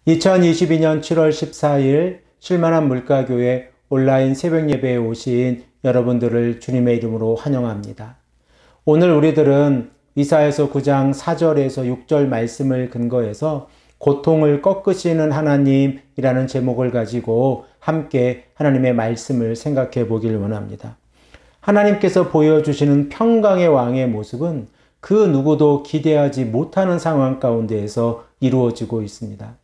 2022년 7월 14일 쉴만한 물가교회 온라인 새벽 예배에 오신 여러분들을 주님의 이름으로 환영합니다. 오늘 우리들은 이사야서 9장 4절에서 6절 말씀을 근거해서 고통을 꺾으시는 하나님이라는 제목을 가지고 함께 하나님의 말씀을 생각해 보길 원합니다. 하나님께서 보여주시는 평강의 왕의 모습은 그 누구도 기대하지 못하는 상황 가운데에서 이루어지고 있습니다.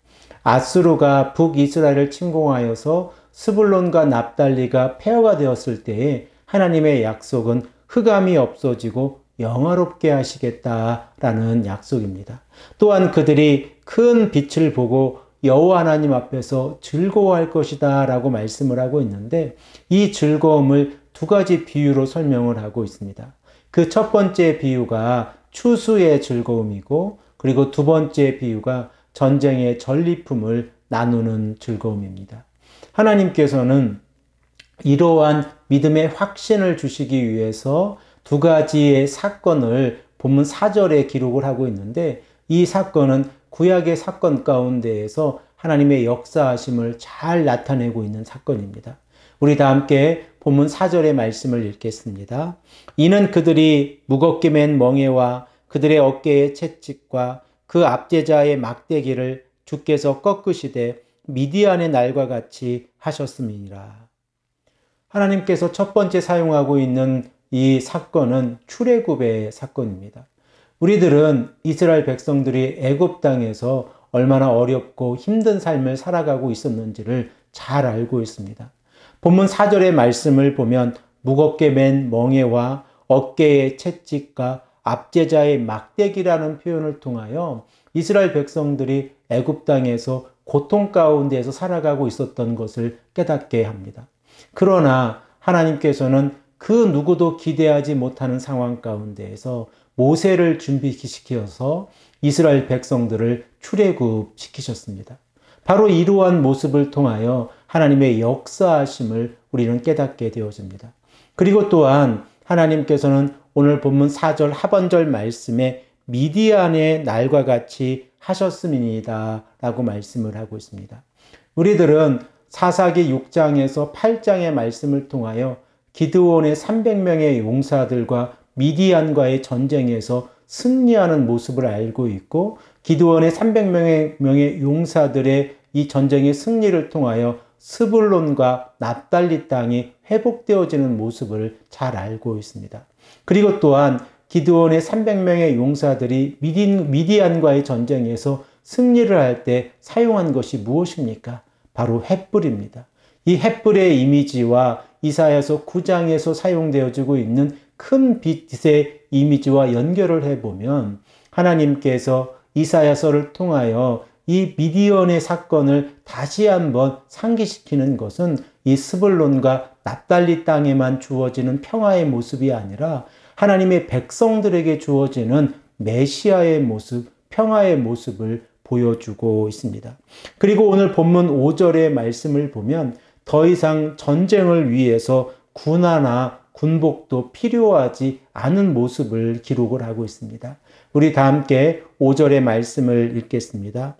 아수르가 북이스라엘을 침공하여서 스불론과 납달리가 폐허가 되었을 때에 하나님의 약속은 흑암이 없어지고 영화롭게 하시겠다라는 약속입니다. 또한 그들이 큰 빛을 보고 여호와 하나님 앞에서 즐거워할 것이다 라고 말씀을 하고 있는데, 이 즐거움을 두 가지 비유로 설명을 하고 있습니다. 그 첫 번째 비유가 추수의 즐거움이고, 그리고 두 번째 비유가 전쟁의 전리품을 나누는 즐거움입니다. 하나님께서는 이러한 믿음의 확신을 주시기 위해서 두 가지의 사건을 본문 4절에 기록을 하고 있는데, 이 사건은 구약의 사건 가운데에서 하나님의 역사하심을 잘 나타내고 있는 사건입니다. 우리 다 함께 본문 4절의 말씀을 읽겠습니다. 이는 그들이 무겁게 맨 멍에와 그들의 어깨의 채찍과 그 압제자의 막대기를 주께서 꺾으시되 미디안의 날과 같이 하셨음이니라. 하나님께서 첫 번째 사용하고 있는 이 사건은 출애굽의 사건입니다. 우리들은 이스라엘 백성들이 애굽 땅에서 얼마나 어렵고 힘든 삶을 살아가고 있었는지를 잘 알고 있습니다. 본문 4절의 말씀을 보면 무겁게 맨 멍에와 어깨의 채찍과 압제자의 막대기라는 표현을 통하여 이스라엘 백성들이 애굽 땅에서 고통 가운데에서 살아가고 있었던 것을 깨닫게 합니다. 그러나 하나님께서는 그 누구도 기대하지 못하는 상황 가운데에서 모세를 준비시켜서 이스라엘 백성들을 출애굽시키셨습니다. 바로 이러한 모습을 통하여 하나님의 역사하심을 우리는 깨닫게 되어집니다. 그리고 또한 하나님께서는 오늘 본문 4절 하반절 말씀에 미디안의 날과 같이 하셨음이니이다 라고 말씀을 하고 있습니다. 우리들은 사사기 6장에서 8장의 말씀을 통하여 기드온의 300명의 용사들과 미디안과의 전쟁에서 승리하는 모습을 알고 있고, 기드온의 300명의 용사들의 이 전쟁의 승리를 통하여 스불론과 납달리 땅이 회복되어지는 모습을 잘 알고 있습니다. 그리고 또한 기드온의 300명의 용사들이 미디안과의 전쟁에서 승리를 할 때 사용한 것이 무엇입니까? 바로 횃불입니다. 이 횃불의 이미지와 이사야서 9장에서 사용되어지고 있는 큰 빛의 이미지와 연결을 해보면 하나님께서 이사야서를 통하여 이 미디안의 사건을 다시 한번 상기시키는 것은 이 스불론과 납달리 땅에만 주어지는 평화의 모습이 아니라 하나님의 백성들에게 주어지는 메시아의 모습, 평화의 모습을 보여주고 있습니다. 그리고 오늘 본문 5절의 말씀을 보면 더 이상 전쟁을 위해서 군화나 군복도 필요하지 않은 모습을 기록을 하고 있습니다. 우리 다 함께 5절의 말씀을 읽겠습니다.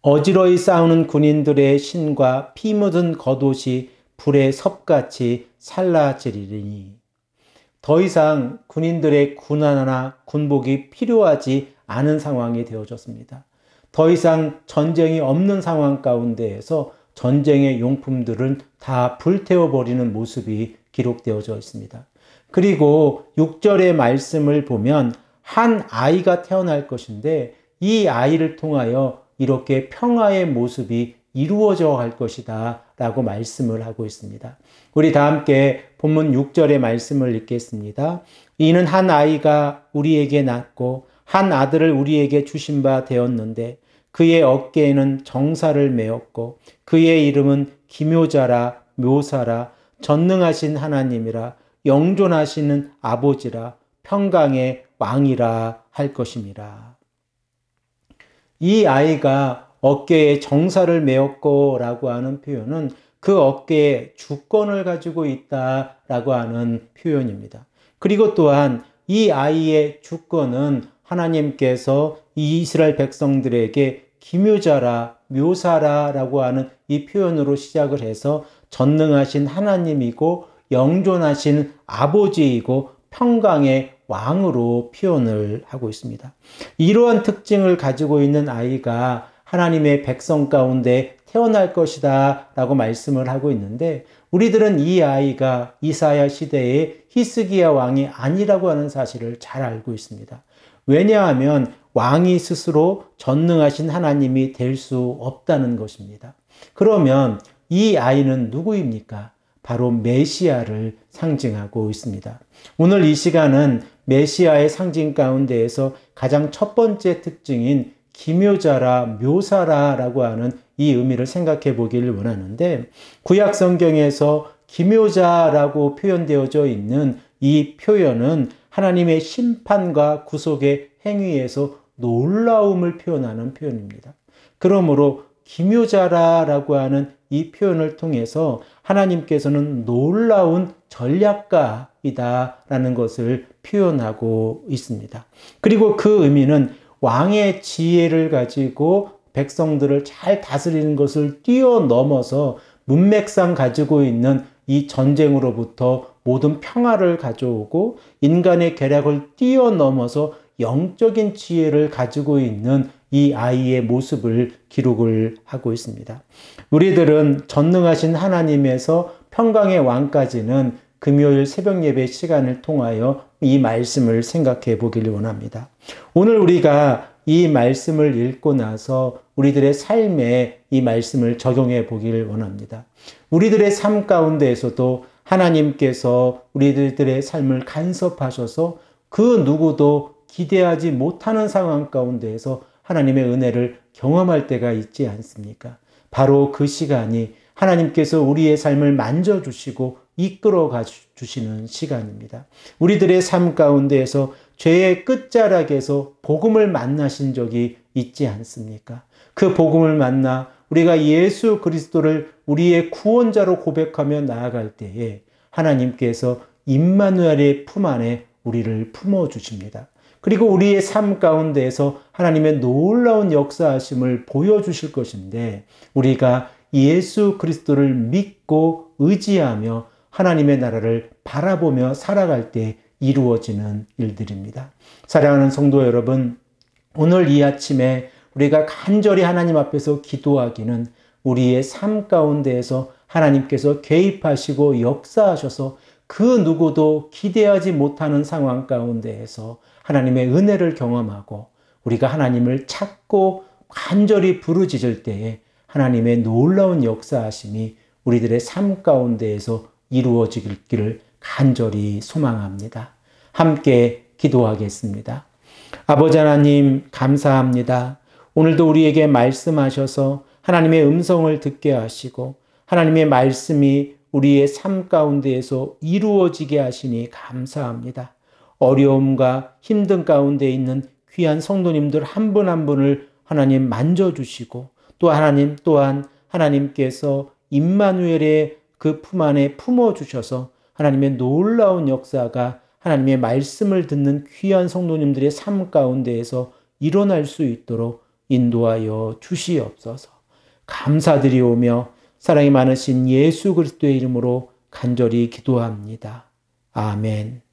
어지러이 싸우는 군인들의 신과 피 묻은 겉옷이 불의 섭같이 살라지리니. 더 이상 군인들의 군화나 군복이 필요하지 않은 상황이 되어졌습니다. 더 이상 전쟁이 없는 상황 가운데에서 전쟁의 용품들은 다 불태워버리는 모습이 기록되어져 있습니다. 그리고 6절의 말씀을 보면 한 아이가 태어날 것인데, 이 아이를 통하여 이렇게 평화의 모습이 이루어져 갈 것이다 라고 말씀을 하고 있습니다. 우리 다 함께 본문 6절의 말씀을 읽겠습니다. 이는 한 아이가 우리에게 낳고 한 아들을 우리에게 주신 바 되었는데 그의 어깨에는 정사를 메었고 그의 이름은 기묘자라 묘사라 전능하신 하나님이라 영존하시는 아버지라 평강의 왕이라 할 것임이라. 이 아이가 어깨에 정사를 메었고 라고 하는 표현은 그 어깨에 주권을 가지고 있다라고 하는 표현입니다. 그리고 또한 이 아이의 주권은 하나님께서 이 이스라엘 백성들에게 기묘자라, 묘사라라고 하는 이 표현으로 시작을 해서 전능하신 하나님이고 영존하신 아버지이고 평강의 왕으로 표현을 하고 있습니다. 이러한 특징을 가지고 있는 아이가 하나님의 백성 가운데 태어날 것이다 라고 말씀을 하고 있는데, 우리들은 이 아이가 이사야 시대의 히스기야 왕이 아니라고 하는 사실을 잘 알고 있습니다. 왜냐하면 왕이 스스로 전능하신 하나님이 될 수 없다는 것입니다. 그러면 이 아이는 누구입니까? 바로 메시아를 상징하고 있습니다. 오늘 이 시간은 메시아의 상징 가운데에서 가장 첫 번째 특징인 기묘자라, 묘사라라고 하는 이 의미를 생각해 보기를 원하는데, 구약 성경에서 기묘자라고 표현되어져 있는 이 표현은 하나님의 심판과 구속의 행위에서 놀라움을 표현하는 표현입니다. 그러므로 기묘자라고 하는 이 표현을 통해서 하나님께서는 놀라운 전략가이다라는 것을 표현하고 있습니다. 그리고 그 의미는 왕의 지혜를 가지고 백성들을 잘 다스리는 것을 뛰어넘어서 문맥상 가지고 있는 이 전쟁으로부터 모든 평화를 가져오고 인간의 계략을 뛰어넘어서 영적인 지혜를 가지고 있는 이 아이의 모습을 기록을 하고 있습니다. 우리들은 전능하신 하나님에서 평강의 왕까지는 금요일 새벽 예배 시간을 통하여 이 말씀을 생각해 보기를 원합니다. 오늘 우리가 이 말씀을 읽고 나서 우리들의 삶에 이 말씀을 적용해 보기를 원합니다. 우리들의 삶 가운데에서도 하나님께서 우리들의 삶을 간섭하셔서 그 누구도 기대하지 못하는 상황 가운데에서 하나님의 은혜를 경험할 때가 있지 않습니까? 바로 그 시간이 하나님께서 우리의 삶을 만져주시고 이끌어가 주시는 시간입니다. 우리들의 삶 가운데에서 죄의 끝자락에서 복음을 만나신 적이 있지 않습니까? 그 복음을 만나 우리가 예수 그리스도를 우리의 구원자로 고백하며 나아갈 때에 하나님께서 임마누엘의 품 안에 우리를 품어주십니다. 그리고 우리의 삶 가운데에서 하나님의 놀라운 역사하심을 보여주실 것인데, 우리가 예수 그리스도를 믿고 의지하며 하나님의 나라를 바라보며 살아갈 때 이루어지는 일들입니다. 사랑하는 성도 여러분, 오늘 이 아침에 우리가 간절히 하나님 앞에서 기도하기는 우리의 삶 가운데에서 하나님께서 개입하시고 역사하셔서 그 누구도 기대하지 못하는 상황 가운데에서 하나님의 은혜를 경험하고 우리가 하나님을 찾고 간절히 부르짖을 때에 하나님의 놀라운 역사하심이 우리들의 삶 가운데에서 이루어지기를 간절히 소망합니다. 함께 기도하겠습니다. 아버지 하나님, 감사합니다. 오늘도 우리에게 말씀하셔서 하나님의 음성을 듣게 하시고 하나님의 말씀이 우리의 삶 가운데에서 이루어지게 하시니 감사합니다. 어려움과 힘든 가운데 있는 귀한 성도님들 한 분 한 분을 하나님 만져주시고, 또 하나님 또한 하나님께서 임마누엘의 그 품 안에 품어주셔서 하나님의 놀라운 역사가 하나님의 말씀을 듣는 귀한 성도님들의 삶 가운데에서 일어날 수 있도록 인도하여 주시옵소서. 감사드리오며 사랑이 많으신 예수 그리스도의 이름으로 간절히 기도합니다. 아멘.